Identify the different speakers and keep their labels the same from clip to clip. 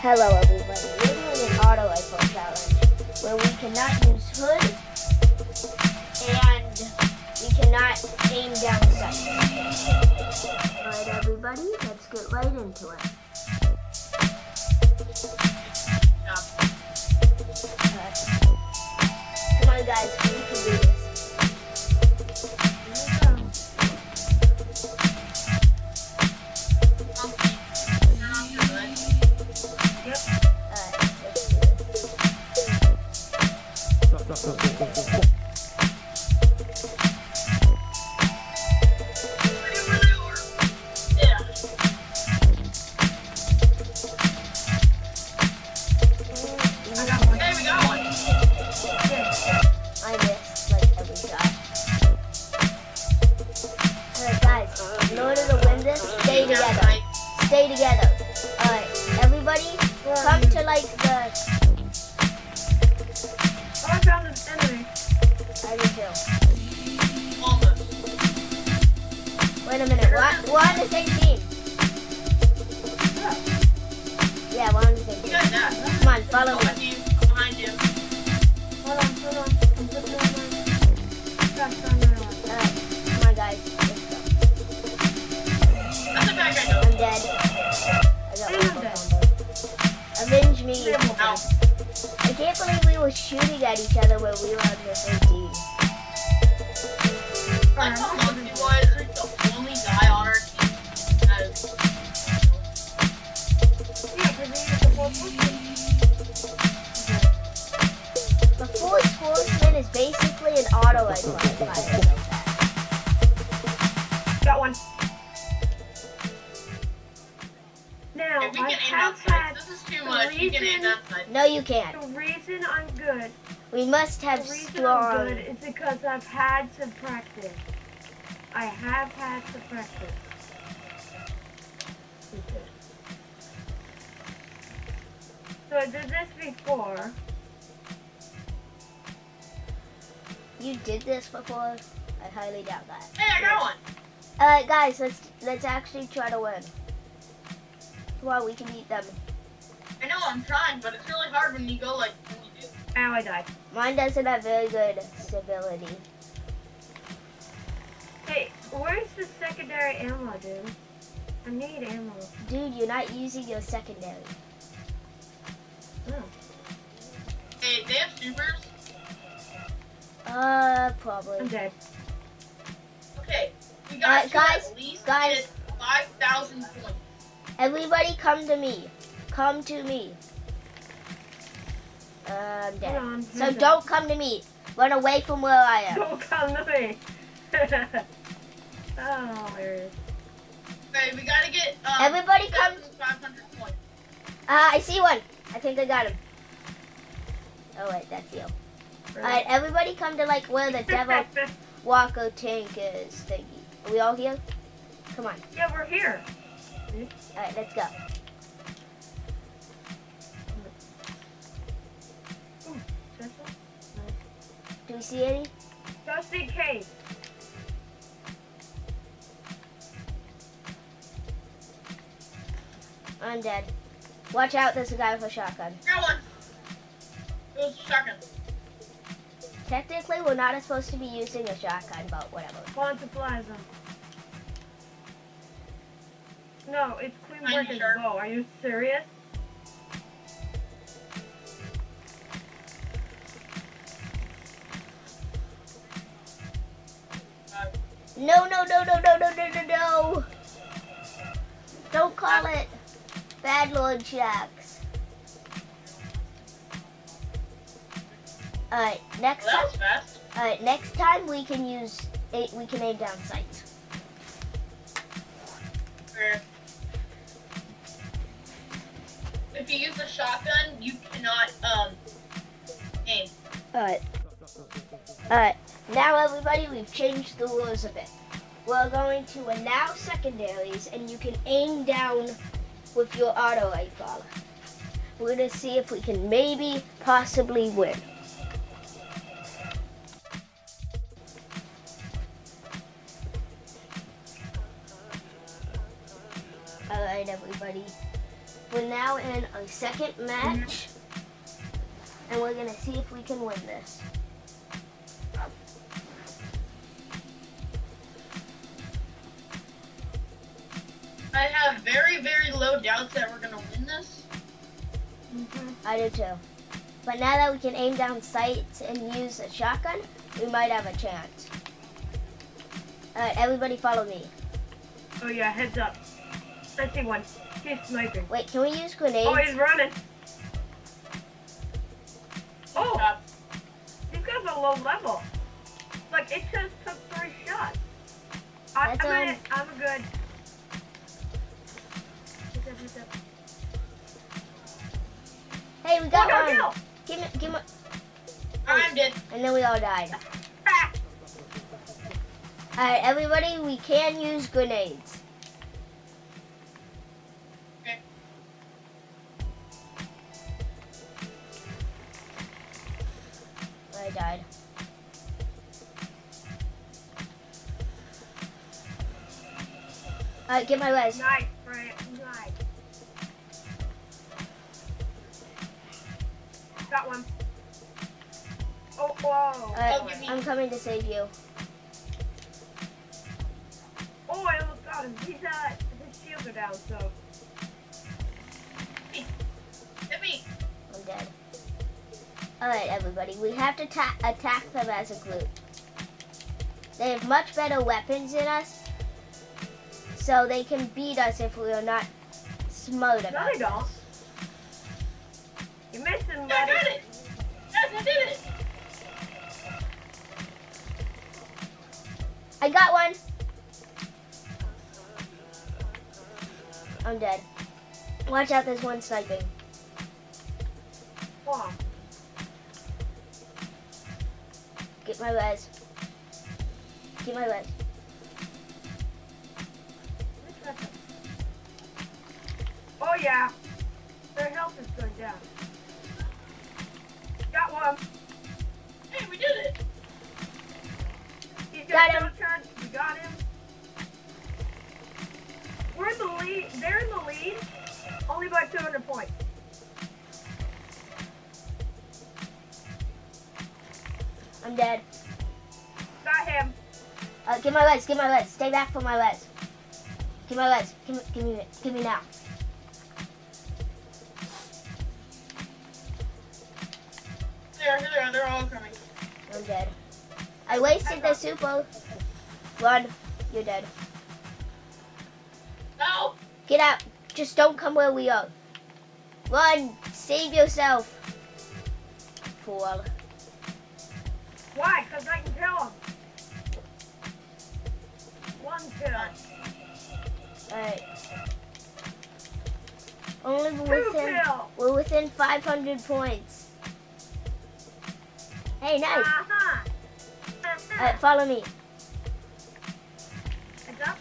Speaker 1: Hello everybody, we're doing an auto rifle challenge where we cannot use hood and we cannot aim down sights. Alright everybody, let's get right into it. Come on guys, we can do this. Stay together. Alright, everybody come to like the...
Speaker 2: Oh, I found an enemy.
Speaker 1: I did too.
Speaker 2: Almost.
Speaker 1: Wait a minute, we're on the same team. Yeah, we're on the same team. Come on, follow me.
Speaker 2: I'm behind you. Hold on. I'm putting on my...
Speaker 1: Alright, come on guys, let's go.
Speaker 2: That's a bad guy, though.
Speaker 1: I'm dead. I got one more combo. Avenge me.
Speaker 2: Ow.
Speaker 1: I can't believe we were shooting at each other when we were on the same team.
Speaker 2: Like how lucky was, like the only guy on our team has... Yeah, because we used the whole pushing.
Speaker 1: The full sportsman is basically an auto rifle.
Speaker 2: Got one. Now,
Speaker 3: If we
Speaker 2: I
Speaker 3: can aim
Speaker 2: have
Speaker 3: outside,
Speaker 2: had
Speaker 3: this is too much. You can aim outside.
Speaker 1: No, you can't.
Speaker 2: the reason I'm good.
Speaker 1: We must
Speaker 2: The
Speaker 1: have
Speaker 2: reason I'm
Speaker 1: strong.
Speaker 2: good is because I've had some practice. I have had some practice. So I did this before.
Speaker 1: You did this before? I highly doubt that.
Speaker 3: Hey, I got one.
Speaker 1: Alright, guys, let's actually try to win. Come on, we can beat them.
Speaker 3: I know I'm trying, but it's really hard when you go like when you do.
Speaker 2: Ow, I died.
Speaker 1: Mine doesn't have very good stability.
Speaker 2: Hey, where's the secondary ammo, dude? I need ammo.
Speaker 1: Dude, you're not using your secondary.
Speaker 2: Oh.
Speaker 3: Hey, they have supers.
Speaker 1: Probably.
Speaker 2: I'm dead.
Speaker 3: Okay, we got
Speaker 1: guys,
Speaker 3: at least
Speaker 1: guys.
Speaker 3: get 5,000 points.
Speaker 1: Everybody come to me. Come to me. I'm dead.
Speaker 2: Hold on,
Speaker 1: So
Speaker 2: here's
Speaker 1: don't come to me. Run away from where I am.
Speaker 2: Don't come to me. Oh, there it is.
Speaker 3: Okay, we gotta get
Speaker 1: Everybody come.
Speaker 3: 500 points.
Speaker 1: I see one. I think I got him. Oh wait, that's you. Alright, everybody come to like where the Devil Walker tank is thingy. Are we all here? Come on.
Speaker 2: Yeah, we're here.
Speaker 1: Alright, let's go.
Speaker 2: Ooh, special?
Speaker 1: Do we see any?
Speaker 2: Just in case.
Speaker 1: I'm dead. Watch out, there's a guy with a shotgun.
Speaker 3: Got one. It was a shotgun.
Speaker 1: Technically, we're not supposed to be using a shotgun, but whatever.
Speaker 2: Quantum Plaza. No, it's Queen
Speaker 3: Are you
Speaker 2: Work's
Speaker 3: sure?
Speaker 2: bow. Are you serious?
Speaker 1: No. Don't call it Bad Lord Shacks. Alright, next
Speaker 3: Well, that
Speaker 1: time.
Speaker 3: was fast.
Speaker 1: Alright, next time we can aim down sights.
Speaker 3: If you use a shotgun, you cannot aim.
Speaker 1: Alright, now everybody, we've changed the rules a bit. We're going to allow secondaries and you can aim down with your auto rifle. We're going to see if we can maybe, possibly win. Alright everybody, We're now in a second match, and we're gonna see if we can win this.
Speaker 3: I have very, very low doubts that we're gonna win this.
Speaker 1: I do too. But now that we can aim down sights and use a shotgun, we might have a chance. Alright, everybody follow me.
Speaker 2: Oh yeah, heads up. I see one. He's sniping.
Speaker 1: Wait, can we use grenades?
Speaker 2: Oh, he's running. Oh,
Speaker 3: Stop.
Speaker 2: these guys are low level. Like, it just took 3 shots. I'm
Speaker 1: That's
Speaker 2: in it. I'm good.
Speaker 1: Hey, we got
Speaker 2: Oh,
Speaker 1: one.
Speaker 2: no,
Speaker 1: Give me.
Speaker 3: I'm dead.
Speaker 1: And then we all died.
Speaker 2: Ah,
Speaker 1: Alright, everybody, we can use grenades.
Speaker 3: Okay.
Speaker 1: I died. Alright, get my res.
Speaker 2: nice, Brant. Nice. Got one. Oh, whoa.
Speaker 1: Alright,
Speaker 3: give me-
Speaker 1: I'm coming to save you.
Speaker 2: Oh, I almost got him. He's his shields are down, so.
Speaker 3: Hit me.
Speaker 1: I'm dead. Alright, everybody, we have to attack them as a group. They have much better weapons than us, so they can beat us if we are not smart
Speaker 2: No,
Speaker 1: about
Speaker 2: they
Speaker 1: it.
Speaker 2: don't. You missed him,
Speaker 3: Yeah, I
Speaker 2: buddy.
Speaker 3: got it. Yes, I did it.
Speaker 1: I got one. I'm dead. Watch out, there's one sniping.
Speaker 2: Come on.
Speaker 1: Get my res. Get my res.
Speaker 2: Oh, yeah. Their health is going down. Got one.
Speaker 3: Hey, we did it.
Speaker 2: He's
Speaker 1: Got
Speaker 2: got
Speaker 1: him.
Speaker 2: no charge. We got him. We're in the lead. They're in the lead. Only by 200 points.
Speaker 1: I'm dead.
Speaker 2: Got him.
Speaker 1: Get my res. Get my res. Stay back for my res. Get my res. Give me now.
Speaker 3: They're all coming.
Speaker 1: I'm dead. I wasted the super. Run. You're dead.
Speaker 3: No.
Speaker 1: Get out. Just don't come where we are. Run. Save yourself. Fool.
Speaker 2: Why? Because I can kill him. One kill.
Speaker 1: Alright. Only
Speaker 2: Two kill.
Speaker 1: we're within 500 points. Hey, nice.
Speaker 2: Uh-huh.
Speaker 1: Alright, follow me.
Speaker 2: Heads up.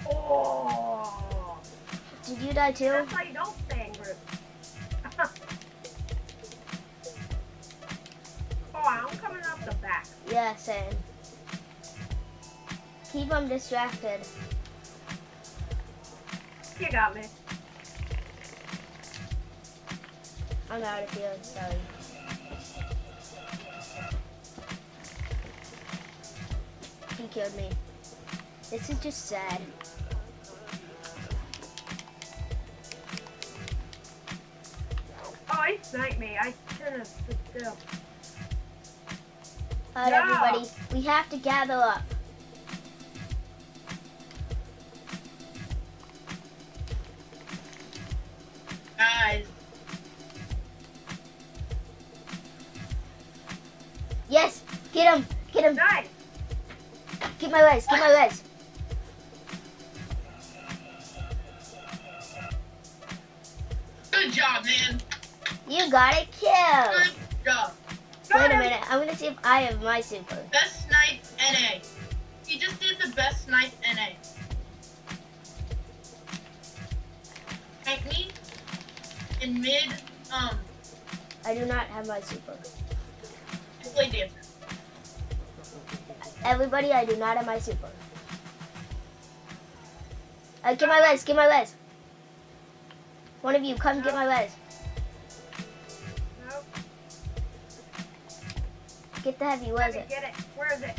Speaker 2: Oh.
Speaker 1: Did you die too?
Speaker 2: That's why you don't stay in groups. Oh, I'm coming up the back.
Speaker 1: Yeah, same. Keep them distracted.
Speaker 2: You got me.
Speaker 1: I'm out of here, sorry. He killed me. This is just sad.
Speaker 2: Oh, he sniped me. I should have stood still.
Speaker 1: Alright,
Speaker 2: No.
Speaker 1: everybody, we have to gather up.
Speaker 3: Guys.
Speaker 1: Yes, get him, get him.
Speaker 2: Nice.
Speaker 1: Get my res, get my res.
Speaker 3: Good job, man.
Speaker 1: You got it killed.
Speaker 3: Good job.
Speaker 1: Wait
Speaker 2: Got
Speaker 1: a
Speaker 2: him.
Speaker 1: minute, I'm gonna see if I have my super.
Speaker 3: Best snipe NA. He just did the best snipe NA. Tank me in mid,
Speaker 1: I do not have my super.
Speaker 3: play dancer.
Speaker 1: Everybody, I do not have my super. Get my res, get my res. One of you, come get my res.
Speaker 2: Nope.
Speaker 1: Get the heavy, where is
Speaker 2: Let
Speaker 1: it?
Speaker 2: me get it. Where is it?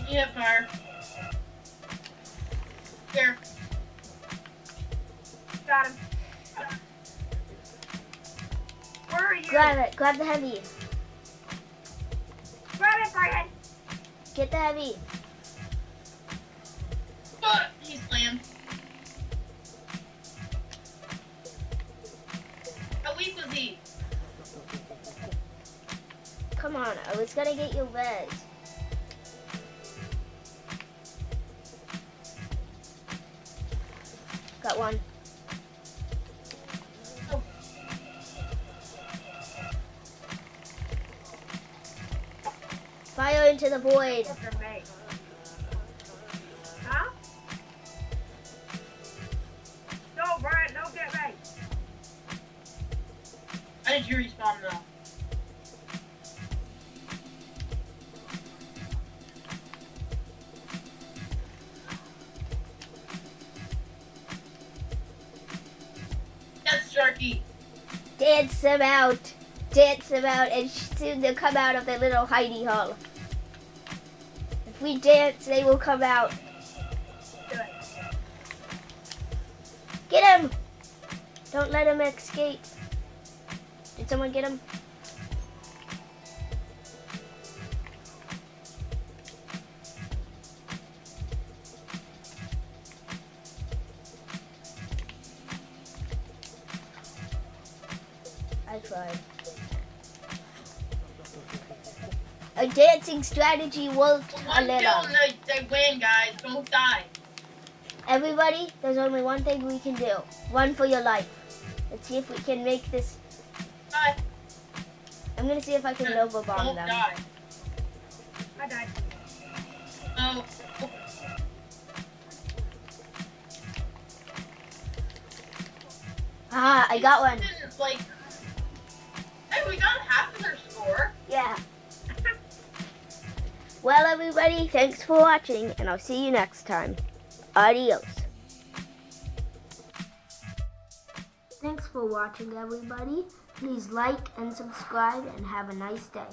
Speaker 3: You hit fire. Here.
Speaker 2: Got him. Where are you?
Speaker 1: Grab it, grab the heavy.
Speaker 2: Grab it, Brian.
Speaker 1: Get the heavy.
Speaker 3: He slammed. How weak was he?
Speaker 1: Come on, I was gonna get your res. Got one.
Speaker 3: Oh.
Speaker 1: Fire into the void.
Speaker 2: Look at me. Huh? No, Brian, don't get me.
Speaker 3: How did you respawn though? Yes, Sharky.
Speaker 1: Dance them out. Dance them out, and soon they'll come out of their little hidey hole. If we dance, they will come out.
Speaker 2: Do it.
Speaker 1: Get him! Don't let him escape. Did someone get him? I tried. A dancing strategy worked a
Speaker 3: One kill
Speaker 1: little.
Speaker 3: and they win, guys. Don't die.
Speaker 1: Everybody, there's only one thing we can do. Run for your life. Let's see if we can make this.
Speaker 3: Die.
Speaker 1: I'm gonna see if I can Nova bomb
Speaker 3: Don't
Speaker 1: them.
Speaker 3: die.
Speaker 2: I died.
Speaker 3: Oh.
Speaker 1: Ah, I got one.
Speaker 3: Didn't, like, hey, we got half of their score.
Speaker 1: Yeah. Well, everybody, thanks for watching, and I'll see you next time. Adios. Thanks for watching, everybody. Please like and subscribe, and have a nice day.